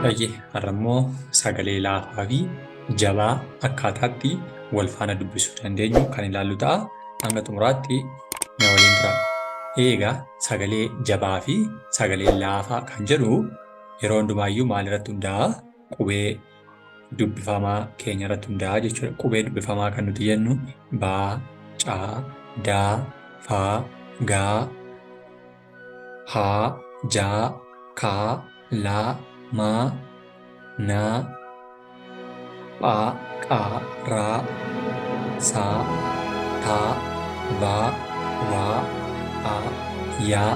Har'ammoo sagalee laafaa fi jabaa akkaataatti wal faana dubbisuu dandeenyu kan ilaallu ta'a. Hanga xumuraatti na waliin tura. Egaa sagalee jabaa fi sagalee laafaa kan jedhu yeroo hundumaayyuu maalirratti hundaa'a? Qubee dubbifamaa keenya irratti hundaa'a jechuudha. Qubee dubbifamaa kan nuti jennu baa, caa, daa, faa, gaa, haa, jaa, kaa, laa, maa, naa, phaa, qaa, raa, saa, taa, baa, waa, aa, yaa,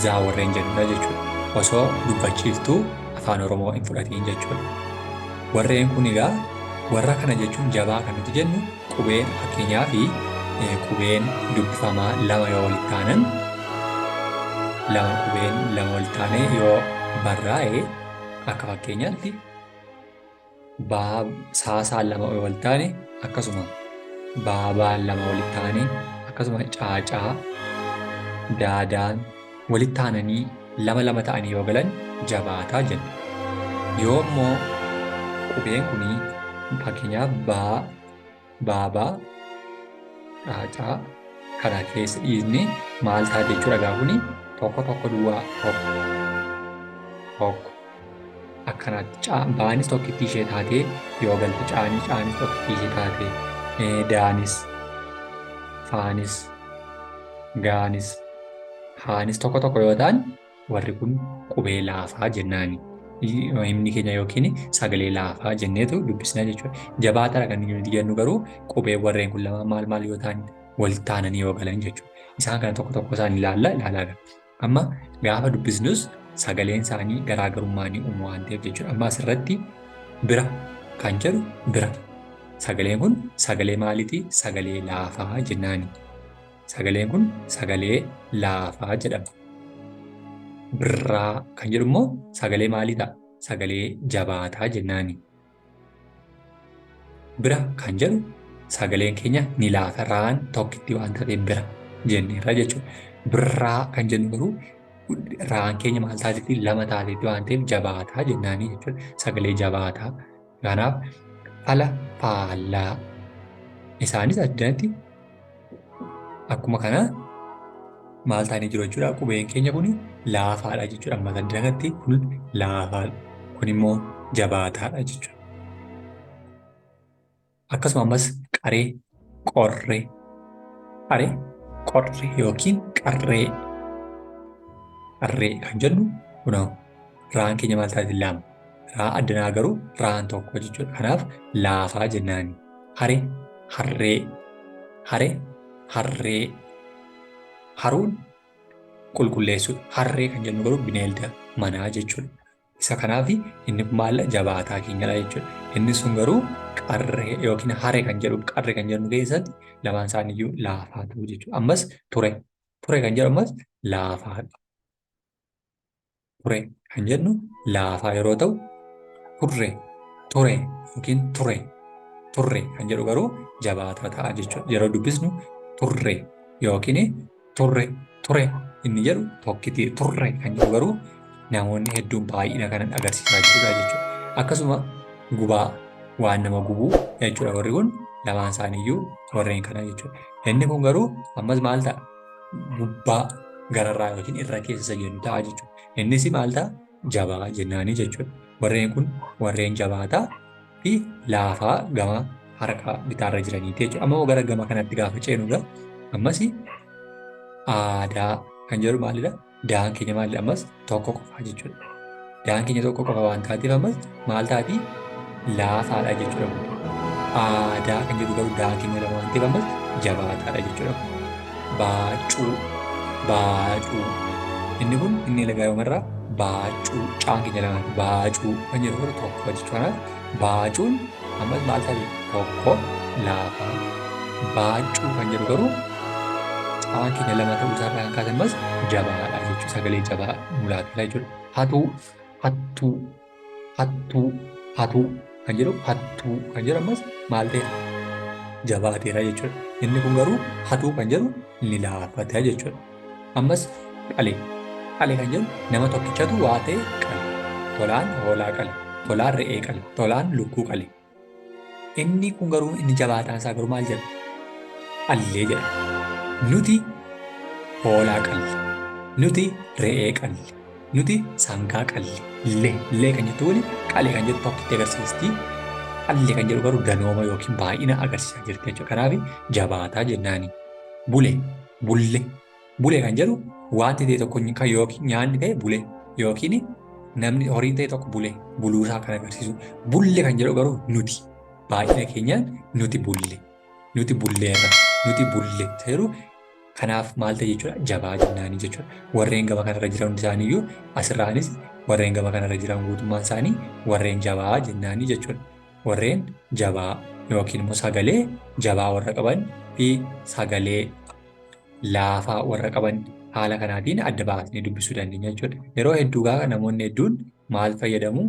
zaa warreen jennudha jechuudha. Osoo dubbachiiftuu afaan Oromoo hin fudhatiin jechuudha. Warreen kun egaa warra kana jechuun jabaa kan nuti jennu qubeen fakkeenyaa fi qubeen dubbifamaa lama yoo walitti taanan qubeen lama walitti taanee yoo barraa'e akka fakkeenyaatti saasaan lama walitti taane akkasuma baabaan lama walitti taane akkasuma caacaa daadaan walitti taananii lama ta'anii yoo galan jabaataa jenna. Yoo immoo qubeen kunii fakkeenyaaf baabaa caacaa kana keessa dhiisne maal ta'a jechuudha. Egaa kuni tokko duwwaa tokko akkanaatti baanis tokkittii ishee taatee yoo galte caanis tokkittii ishee taatee daanis faanis gaanis haanis tokko yoo ta'an warri kun qubee laafaa jennaani. Himni keenya yookiin sagalee laafaa jenneetu dubbisna jechuudha. Jabaataadha kan nuti jennu garuu qubee warreen kun lama maal yoo ta'an walitti taananii yoo galan jechuudha. Isaan kana tokko isaan ilaalaa. Amma gaafa dubbisnus sagaleen isaanii garaagarummaanii uumu waan ta'eef jechuudha. Amma asirratti bira kan jedhu bira. Sagaleen kun sagalee maaliiti? Sagalee laafaa jennaani. Sagaleen kun sagalee laafaa jedhama. Birraa kan jedhu immoo sagalee maalii ta'a? Sagalee jabaataa jennaani. Bira kan jedhu sagaleen keenya ni laafa. Raan tokkitti waan ta'eef bira jenneerra jechuudha. Birraa kan jennu garuu raan keenya maal taatetti lama taatetti waan ta'eef jabaataa jennaanii jechuudha. Sagalee jabaataa. Kanaaf fala faallaa isaanis addatti akkuma kana maal ta'anii jiru jechuudha. Qubeen keenya kun laafaadha jechuudha. Amma addatti kun laafaadha. Kun immoo jabaataadha jechuudha. Akkasuma ammas qaree, qorree yookiin qarree kan jennu kunoo raan keenya maal taatee lama. Raa addanaa garuu raan tokko jechuudha. Kanaaf laafaa jennaani. Harree. Haruun qulqulleessuudha. Harree kan jennu garuu bineelda manaa jechuudha. Isa kanaaf inni kun maal jabaataa keenyadha jechuudha. Inni sun garuu qarree yookiin haree kan jedhu qarree kan jennu keessatti lamaan isaaniiyyuu laafaa ta'u jechuudha. Ammas ture kan jedhu ammas laafaadha. Ture kan jennu laafaa yeroo ta'u ture yookiin turre kan jedhu garuu jabaataa ta'a jechuudha. Yeroo dubbisnu turre yookiin turre inni jedhu tokkitti turre kan jedhu garuu namoonni hedduun baay'ina kanan agarsiisaa jirudha jechuudha. Akkasuma gubaa waan nama gubuu jechuudha. Warri kun lamaan isaaniiyyuu warreen kana jechuudha. Inni kun garuu ammas maal ta'a? Gubbaa gararraa yookiin irra keessa jennu ta'a jechuudha. Innis maal ta'a? Jabaa jennaanii jechuudha. Warreen kun warreen jabaataa fi laafaa gama harka bitaarra jiraniiti jechuudha. Amma gara gama kanatti gaafa ceenuudha. Ammas aadaa kan jedhu maalidha? Daan keenya maalidha? Ammas tokko qofaa jechuudha. Daan keenya tokko qofa waan taateef ammas maal taati? Laafaadha jechuudha. Aadaa kan jedhu garuu daan keenya lama waan ta'eef ammas jabaataadha jechuudha. Baacuu. Inni kun inni lagaa yoomarraa baacuu caan keenya lama baacuu kan jedhu garuu tokko jechuudha. Baacuun ammas maal taati? Tokko laafaa. Baacuu kan jedhu garuu caan keenya lama ta'uu isaa kan kaasan ammas jabaadha jechuudha. Sagalee jabaa mulaatudha jechuudha. Hatuu kan jedhu ammas maal ta'e? Jabaateera jechuudha. Inni kun garuu hatuu kan jedhu ni laafata jechuudha. Ammas qalee kan jedhu nama tokkichatu waa ta'e qale. Tolaan hoolaa qale. Tolaan re'ee qale. Tolaan lukkuu qale. Inni kun garuu inni jabaataan isaa garuu maal jedha? Allee jedha. Nuti hoolaa qalle. Nuti re'ee qalle. Nuti sangaa qalle. Illee kan jettu wali qale kan jettu tokkitti agarsiisti. Allee kan jedhu garuu danooma yookiin baay'ina agarsiisaa jirti jechuudha. Kanaaf jabaataa jennaani. Bulle. Bulee kan jedhu wanti ta'e tokko kan yookiin nyaanni ta'e bulee yookiin namni horiin ta'e tokko bulee buluusaa kan agarsiisu. Bulle kan jedhu garuu nuti baay'ina keenyaan nuti bulle. Nuti bulleerra. Nuti bulle ta'eeru kanaaf maal ta'e jechuudha jabaa jennaanii jechuudha. Warreen gama kanarra jiran isaaniiyyuu asirraanis warreen gama kanarra jiran guutummaan isaanii warreen jabaa jennaanii jechuudha. Warreen jabaa yookiin immoo sagalee jabaa warra qaban fi sagalee laafaa warra qaban haala kanaatiin adda baasnee dubbisuu dandeenya jechuudha. Yeroo hedduu gaafa namoonni hedduun maal fayyadamu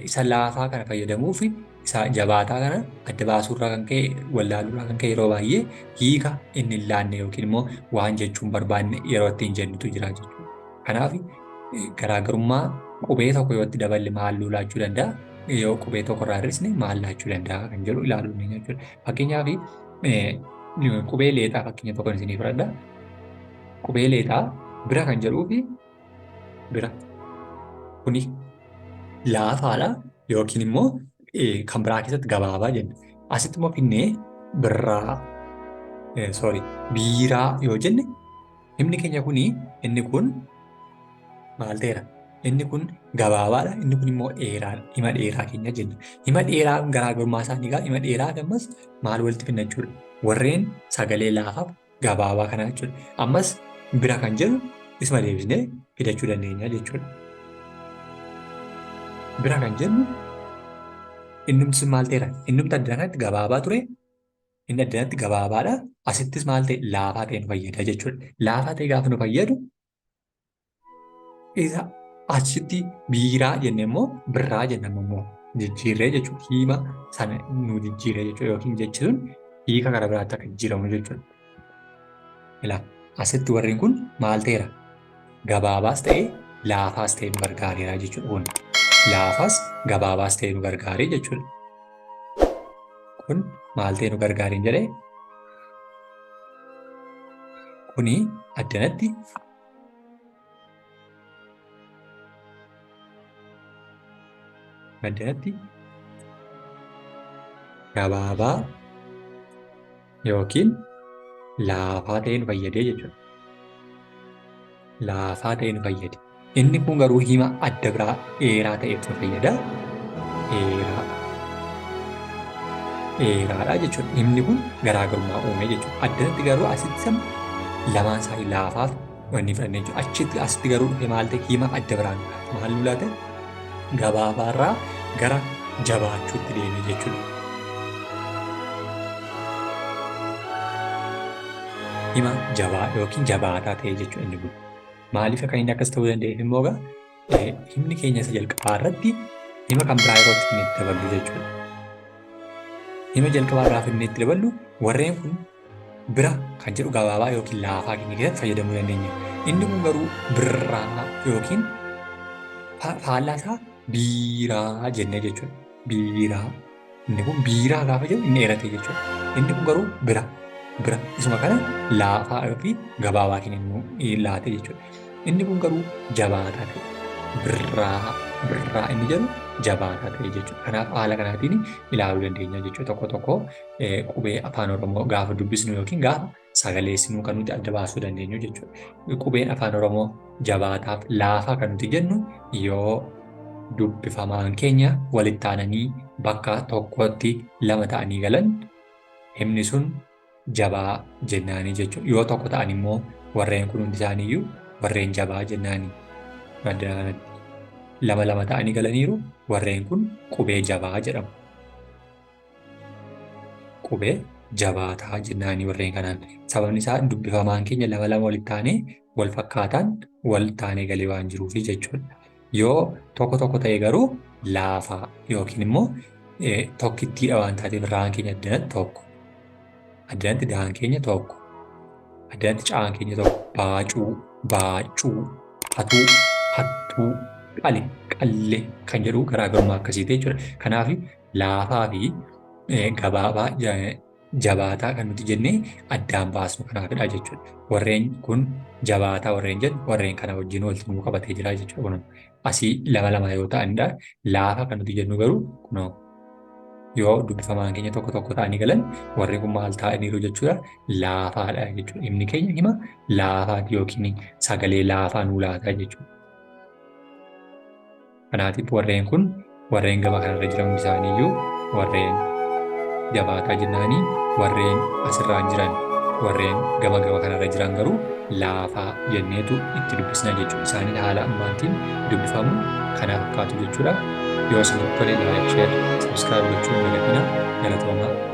isa laafaa kana fayyadamuu fi isa jabaataa kana adda baasuurraa kan ka'e wallaaluurraa kan ka'e yeroo baay'ee hiika inni hin laanne yookiin immoo waan jechuun barbaanne yeroo ittiin jennutu jira jechuudha. Kanaaf garaagarummaa qubee tokko yoo itti daballe maal laachuu danda'a? Yoo qubee tokko irraa hir'isne maal laachuu danda'a kan jedhu ilaaluu dandeenya jechuudha. Fakkeenyaaf qubee leexaa fakkeenya tokko isinii fudhadha. Qubee leexaa bira kan jedhuu fi bira kuni laafaadha yookiin immoo kan biraa keessatti gabaabaa jenna. Asitti immoo finnee biiraa yoo jenne himni keenya kuni inni kun maal ta'eera? Inni kun gabaabaadha. Inni kun immoo dheeraadha. Hima dheeraa keenya jenna. Hima dheeraa garaagarummaa isaanii egaa hima dheeraa ammas maal walitti finna jechuudha. Warreen sagalee laafaaf gabaabaa kanaa jechuudha. Ammas bira kan jedhu isuma deebisnee fidachuu dandeenya jechuudha. Bira kan jennu innumti sun maal ta'eera? Innumti addanatti gabaabaa ture. Inni addanatti gabaabaadha. Asittis maal ta'e laafaa ta'e nu fayyada jechuudha. Laafaa ta'e gaafa nu fayyadu isa achitti biiraa jenne immoo birraa jennaan immoo jijjiirree jechuudha. Hima sana nu jijjiirree jechuudha yookiin jechi sun hiika gara biraatti akka jijjiiramu jechuudha. Ilaa asitti warreen kun maal ta'eera? Gabaabaas ta'e laafaas ta'e nu gargaareera jechuudha kun. Laafaas gabaabaas ta'e nu gargaaree jechuudha. Kun maal ta'e nu gargaareen jedhee? Kuni addanatti gabaabaa yookiin laafaa ta'e nu fayyadee jechuudha. Laafaa ta'e nu fayyade. Inni kun garuu hima adda biraa dheeraa ta'eef nu fayyada. Dheeraadha jechuudha. Himni kun garaagarummaa uume jechuudha. Addanatti garuu asitti sama lamaan isaanii laafaaf wanni fudhannee jechuudha. Achitti asitti garuu dhufe maal ta'e hima adda biraan maal nu laata? Gabaabaarraa gara jabaachuutti deeme jechuudha. Hima jabaa yookiin jabaataa ta'e jechuudha inni kun. Maaliif akka inni akkas ta'uu danda'eef immoo himni keenya isa jalqabaa irratti hima kan biraa yeroo itti daballu jechuudha. Hima jalqabaa irraa finnee itti daballu warreen kun bira kan jedhu gabaabaa yookiin laafaa keenya keessatti fayyadamuu dandeenya. Inni kun garuu birraa yookiin faallaa isaa biiraa jennee jechuudha. Biiraa. Inni kun biiraa gaafa jedhu inni dheerate jechuudha. Inni kun garuu bira. Isuma kana laafaa fi gabaabaa keenya nu laate jechuudha. Inni kun garuu jabaataa ta'e. Birraa inni jedhu jabaataa ta'e jechuudha. Kanaaf haala kanaatiin ilaaluu dandeenya jechuudha. Tokko tokko qubee afaan Oromoo gaafa dubbisnu yookiin gaafa sagaleessinu kan nuti adda baasuu dandeenyu jechuudha. Qubeen afaan Oromoo jabaataaf laafaa kan nuti jennu yoo dubbifamaan keenya walitti aananii bakka tokkotti lama ta'anii galan himni sun jabaa jennaanii jechuudha. Yoo tokko ta'an immoo warreen kun hundi isaaniiyyuu warreen jabaa jennaanii. Lama ta'anii galaniiru warreen kun qubee jabaa jedhamu. Qubee jabaataa jennaanii warreen kanaan. Sababni isaa dubbifamaan keenya lama walitti aanee wal fakkaataan walitti aanee galee waan jiruufi jechuudha. Yoo tokko ta'e garuu laafaa yookiin immoo tokkittiidha waan taateef raan keenya addanatti tokko. Addanatti daan keenya tokko. Addanatti caan keenya tokko. Baacuu, baacuu, hatuu, hattuu, qale, qallee kan jedhu garaagarummaa akkasiiti jechuudha. Kanaaf laafaa fi gabaabaa jabaataa kan nuti jennee addaan baasnu kanaafidha jechuudha. Warreen kun jabaataa warreen jedhu warreen kana wajjin walitti nuu qabatee jira jechuudha. Kun asii lama yoo ta'anidha. Laafaa kan nuti jennu garuu kunoo yoo dubbifamaan keenya tokko tokko ta'anii galan warri kun maal ta'aniiru jechuudha. Laafaadha jechuudha. Himni keenya hima laafaati yookiin sagalee laafaa nuu laataa jechuudha. Kanaatiif warreen kun warreen gama kanarra jiran hundi isaaniiyyuu warreen jabaataa jennaanii warreen asirraan jiran warreen gama kanarra jiran garuu laafaa jenneetu itti dubbisna jechuudha. Isaaniin haala ammaatiin dubbifamu kana fakkaatu jechuudha. Yoo isin tole like, share, subscribe gochuun dagatinaa galatoomaa.